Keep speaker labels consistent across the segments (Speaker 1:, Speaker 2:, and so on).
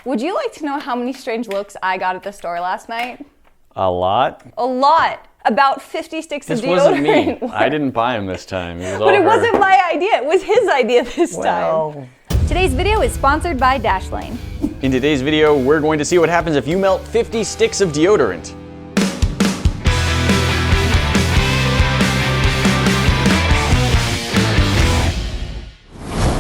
Speaker 1: Would you like to know how many strange looks I got at the store last night?
Speaker 2: A lot?
Speaker 1: A lot. About 50 sticks of deodorant.
Speaker 2: This wasn't me. I didn't buy them this time. It was all
Speaker 1: But it
Speaker 2: her.
Speaker 1: wasn't my idea. It was his idea this time. Today's video is sponsored by Dashlane.
Speaker 2: In today's video, we're going to see what happens if you melt 50 sticks of deodorant.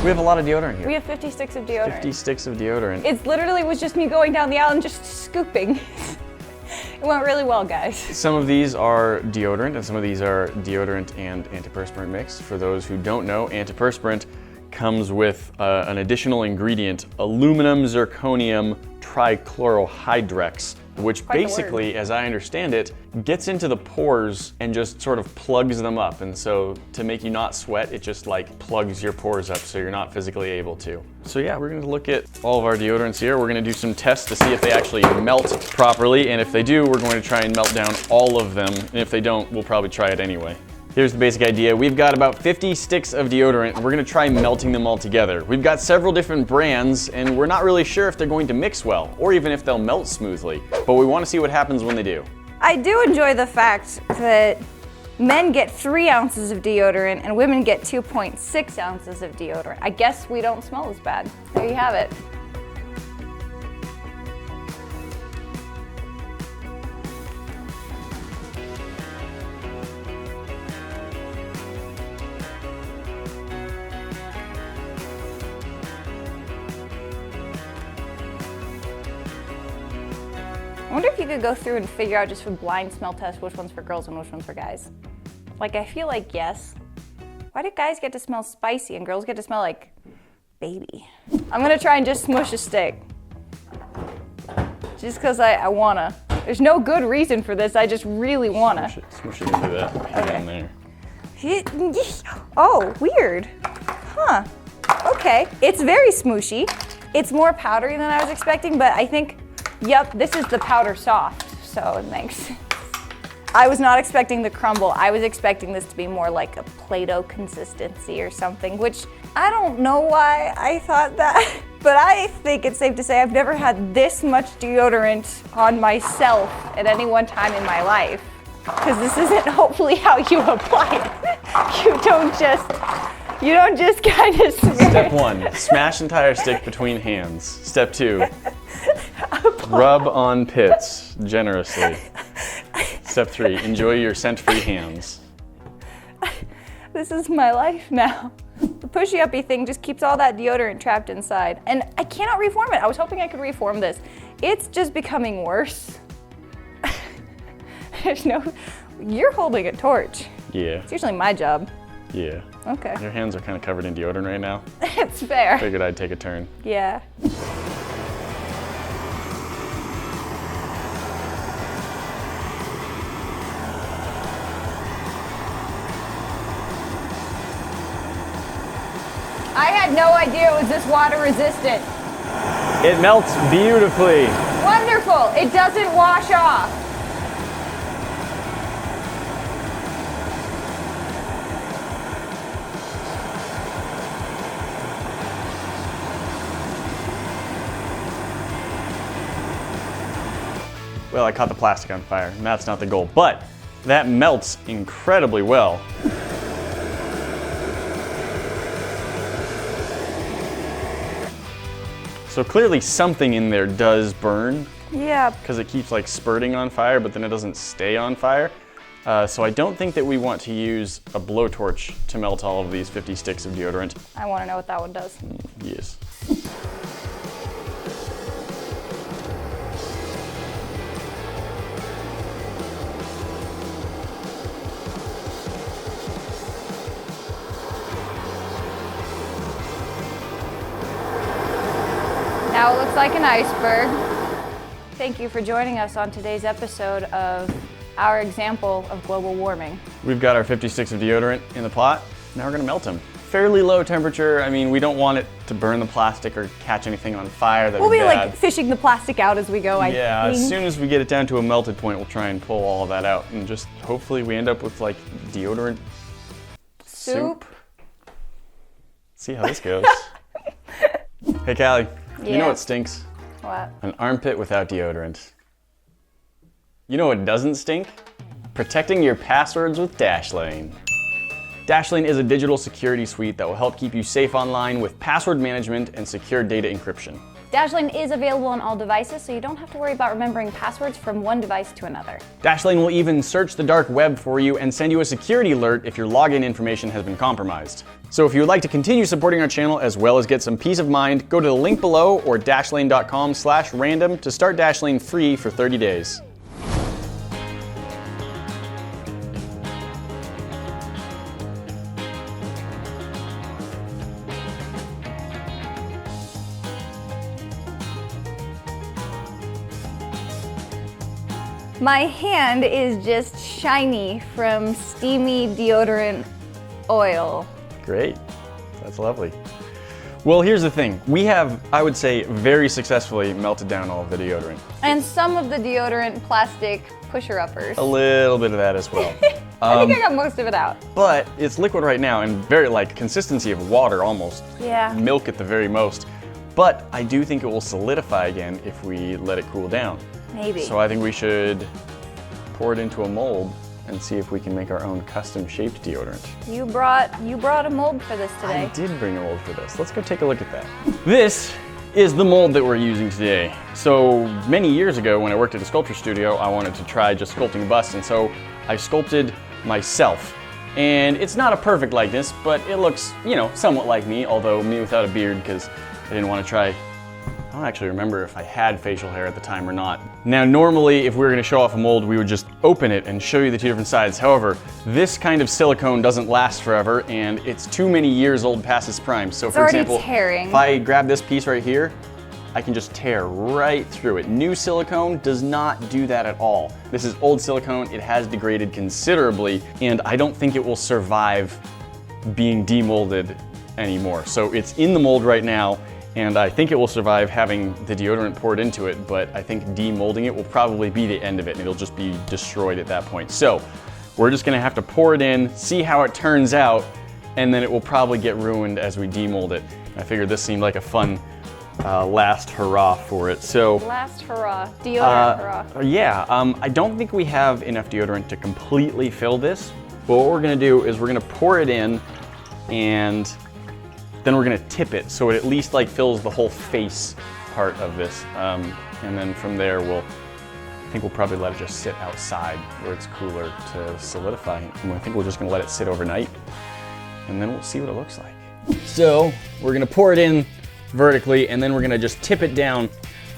Speaker 2: We have a lot of deodorant here.
Speaker 1: We have 50 sticks of deodorant.
Speaker 2: 50 sticks of deodorant.
Speaker 1: It literally was just me going down the aisle and just scooping. It went really well, guys.
Speaker 2: Some of these are deodorant and some of these are deodorant and antiperspirant mix. For those who don't know, antiperspirant comes with an additional ingredient, aluminum zirconium trichlorohydrex, which basically, as I understand it, gets into the pores and just sort of plugs them up. And so to make you not sweat, it just like plugs your pores up so you're not physically able to. So yeah, we're gonna look at all of our deodorants here. We're gonna do some tests to see if they actually melt properly. And if they do, we're going to try and melt down all of them. And if they don't, we'll probably try it anyway. Here's the basic idea. We've got about 50 sticks of deodorant, and we're gonna try melting them all together. We've got several different brands, and we're not really sure if they're going to mix well, or even if they'll melt smoothly. But we wanna see what happens when they do.
Speaker 1: I do enjoy the fact that men get 3 ounces of deodorant and women get 2.6 ounces of deodorant. I guess we don't smell as bad. There you have it. I wonder if you could go through and figure out just with blind smell test which one's for girls and which one's for guys. Like, I feel like yes. Why do guys get to smell spicy and girls get to smell like baby? I'm gonna try and just smush a stick. Just cause I wanna. There's no good reason for this, I just really wanna.
Speaker 2: Smush it into that pan there.
Speaker 1: Oh, weird. Huh, okay. It's very smooshy. It's more powdery than I was expecting, but I think, yep, this is the powder soft, so it makes sense. I was not expecting the crumble. I was expecting this to be more like a Play-Doh consistency or something, which I don't know why I thought that, but I think it's safe to say I've never had this much deodorant on myself at any one time in my life, because this isn't hopefully how you apply it. You don't just kind of smear.
Speaker 2: Step 1, smash entire stick between hands. Step 2, rub on pits generously. Step 3, enjoy your scent-free hands.
Speaker 1: This is my life now. The pushy-uppy thing just keeps all that deodorant trapped inside. And I cannot reform it. I was hoping I could reform this. It's just becoming worse. You're holding a torch.
Speaker 2: Yeah.
Speaker 1: It's usually my job.
Speaker 2: Yeah.
Speaker 1: Okay.
Speaker 2: Your hands are kind of covered in deodorant right now.
Speaker 1: It's fair.
Speaker 2: Figured I'd take a turn.
Speaker 1: Yeah. I had no idea it was this water resistant.
Speaker 2: It melts beautifully.
Speaker 1: Wonderful. It doesn't wash off.
Speaker 2: Well, I caught the plastic on fire, and that's not the goal, but that melts incredibly well. So clearly something in there does burn.
Speaker 1: Yeah.
Speaker 2: Because it keeps like spurting on fire, but then it doesn't stay on fire. So I don't think that we want to use a blowtorch to melt all of these 50 sticks of deodorant.
Speaker 1: I want to know what that one does.
Speaker 2: Yes.
Speaker 1: Now it looks like an iceberg. Thank you for joining us on today's episode of our example of global warming.
Speaker 2: We've got our 50 sticks of deodorant in the pot. Now we're gonna melt them. Fairly low temperature. I mean, we don't want it to burn the plastic or catch anything on fire. That'd
Speaker 1: We'll be
Speaker 2: bad.
Speaker 1: like fishing the plastic out as we go, I think.
Speaker 2: As soon as we get it down to a melted point, we'll try and pull all of that out and just hopefully we end up with like deodorant soup. See how this goes. Hey Callie, you know what stinks?
Speaker 1: What?
Speaker 2: An armpit without deodorant. You know what doesn't stink? Protecting your passwords with Dashlane. Dashlane is a digital security suite that will help keep you safe online with password management and secure data encryption.
Speaker 1: Dashlane is available on all devices, so you don't have to worry about remembering passwords from one device to another.
Speaker 2: Dashlane will even search the dark web for you and send you a security alert if your login information has been compromised. So if you would like to continue supporting our channel as well as get some peace of mind, go to the link below or dashlane.com/random to start Dashlane free for 30 days.
Speaker 1: My hand is just shiny from steamy deodorant oil.
Speaker 2: Great, that's lovely. Well, here's the thing. We have, I would say, very successfully melted down all of the deodorant.
Speaker 1: And some of the deodorant plastic pusher-uppers.
Speaker 2: A little bit of that as well.
Speaker 1: I think I got most of it out.
Speaker 2: But it's liquid right now and very like consistency of water almost.
Speaker 1: Yeah.
Speaker 2: Milk at the very most. But I do think it will solidify again if we let it cool down.
Speaker 1: Maybe.
Speaker 2: So I think we should pour it into a mold and see if we can make our own custom shaped deodorant.
Speaker 1: You brought a mold for this today.
Speaker 2: I did bring a mold for this. Let's go take a look at that. This is the mold that we're using today. So many years ago when I worked at a sculpture studio, I wanted to try just sculpting busts, and so I sculpted myself. And it's not a perfect likeness, but it looks, you know, somewhat like me, although me without a beard, because I didn't want to try. I don't actually remember if I had facial hair at the time or not. Now, normally, if we were gonna show off a mold, we would just open it and show you the two different sides. However, this kind of silicone doesn't last forever, and it's too many years old past its prime. So for example,
Speaker 1: tearing.
Speaker 2: if I grab this piece right here, I can just tear right through it. New silicone does not do that at all. This is old silicone, it has degraded considerably, and I don't think it will survive being demolded anymore. So it's in the mold right now, and I think it will survive having the deodorant poured into it, but I think demolding it will probably be the end of it, and it'll just be destroyed at that point. So we're just gonna have to pour it in, see how it turns out, and then it will probably get ruined as we demold it. I figured this seemed like a fun last hurrah for it. So
Speaker 1: Last hurrah, deodorant hurrah.
Speaker 2: yeah, I don't think we have enough deodorant to completely fill this, but what we're gonna do is we're gonna pour it in, and then we're gonna tip it so it at least like fills the whole face part of this. And then from there, I think we'll probably let it just sit outside where it's cooler to solidify. And I think we're just gonna let it sit overnight, and then we'll see what it looks like. So we're gonna pour it in vertically, and then we're gonna just tip it down.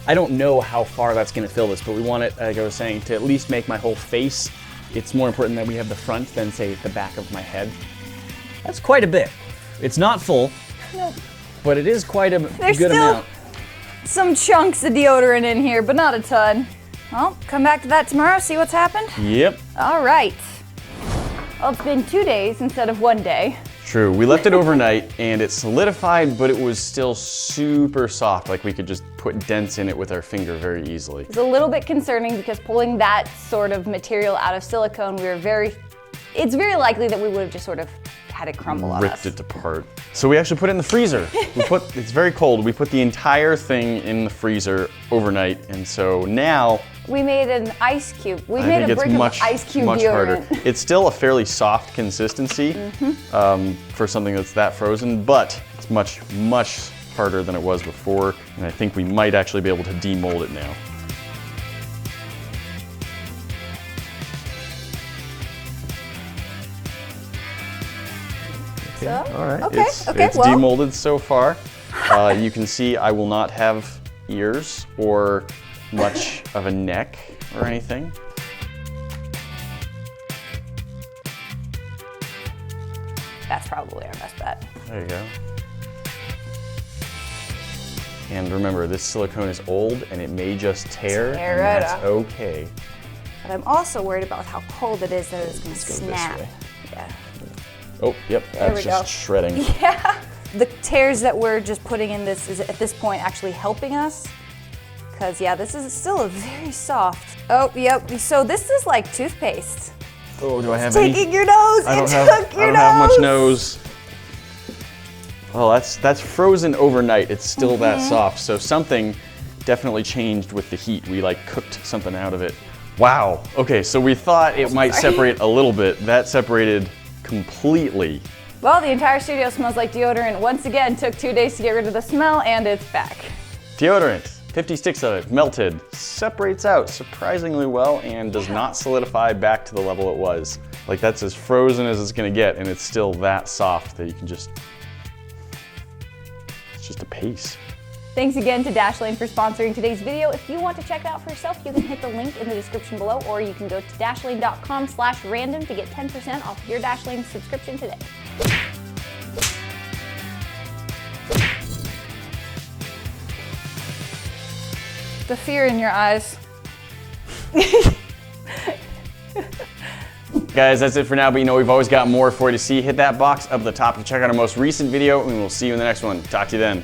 Speaker 2: I don't know how far that's gonna fill this, but we want it, like I was saying, to at least make my whole face. It's more important that we have the front than, say, the back of my head. That's quite a bit. It's not full.
Speaker 1: Nope.
Speaker 2: But it is quite a
Speaker 1: There's
Speaker 2: good
Speaker 1: still
Speaker 2: amount.
Speaker 1: some chunks of deodorant in here, but not a ton. Well, come back to that tomorrow, see what's happened?
Speaker 2: Yep.
Speaker 1: All right. Well, it's been 2 days instead of 1 day.
Speaker 2: True. We left it overnight and it solidified, but it was still super soft. Like we could just put dents in it with our finger very easily.
Speaker 1: It's a little bit concerning because pulling that sort of material out of silicone, it's very likely that we would have just sort of had it crumble on us.
Speaker 2: Ripped it apart. So we actually put it in the freezer. It's very cold. We put the entire thing in the freezer overnight, and so now
Speaker 1: we made an ice cube. We
Speaker 2: I
Speaker 1: made
Speaker 2: think
Speaker 1: a
Speaker 2: it's
Speaker 1: brick
Speaker 2: much,
Speaker 1: of ice cube
Speaker 2: much
Speaker 1: deodorant.
Speaker 2: harder. It's still a fairly soft consistency for something that's that frozen, but it's much, much harder than it was before, and I think we might actually be able to demold it now.
Speaker 1: So,
Speaker 2: All right,
Speaker 1: okay,
Speaker 2: it's
Speaker 1: well,
Speaker 2: demolded so far. You can see I will not have ears or much of a neck or anything.
Speaker 1: that's probably our best bet.
Speaker 2: There you go. And remember, this silicone is old and it may just tear,
Speaker 1: Tear
Speaker 2: and
Speaker 1: right
Speaker 2: that's
Speaker 1: up.
Speaker 2: okay.
Speaker 1: But I'm also worried about how cold it is that it's going to
Speaker 2: Let's go this
Speaker 1: snap.
Speaker 2: way.
Speaker 1: Yeah.
Speaker 2: Oh, yep,
Speaker 1: we
Speaker 2: that's
Speaker 1: go.
Speaker 2: just shredding.
Speaker 1: Yeah. The tears that we're just putting in this is at this point actually helping us. Because yeah, this is still a very soft. Oh, yep. So this is like toothpaste.
Speaker 2: Oh, do I have
Speaker 1: Taking
Speaker 2: any?
Speaker 1: your nose.
Speaker 2: I don't
Speaker 1: it
Speaker 2: have,
Speaker 1: took
Speaker 2: I
Speaker 1: your
Speaker 2: don't have much nose. Well, that's frozen overnight. It's still that soft. So something definitely changed with the heat. We like cooked something out of it. Wow. Okay, so we thought it might separate a little bit. That separated completely.
Speaker 1: Well, the entire studio smells like deodorant. Once again, took 2 days to get rid of the smell, and it's back.
Speaker 2: Deodorant, 50 sticks of it, melted, separates out surprisingly well and does not solidify back to the level it was. Like that's as frozen as it's gonna get, and it's still that soft that you can just, it's just a paste.
Speaker 1: Thanks again to Dashlane for sponsoring today's video. If you want to check it out for yourself, you can hit the link in the description below, or you can go to dashlane.com/random to get 10% off your Dashlane subscription today. The fear in your eyes.
Speaker 2: Guys, that's it for now, but you know we've always got more for you to see. Hit that box up at the top to check out our most recent video, and we'll see you in the next one. Talk to you then.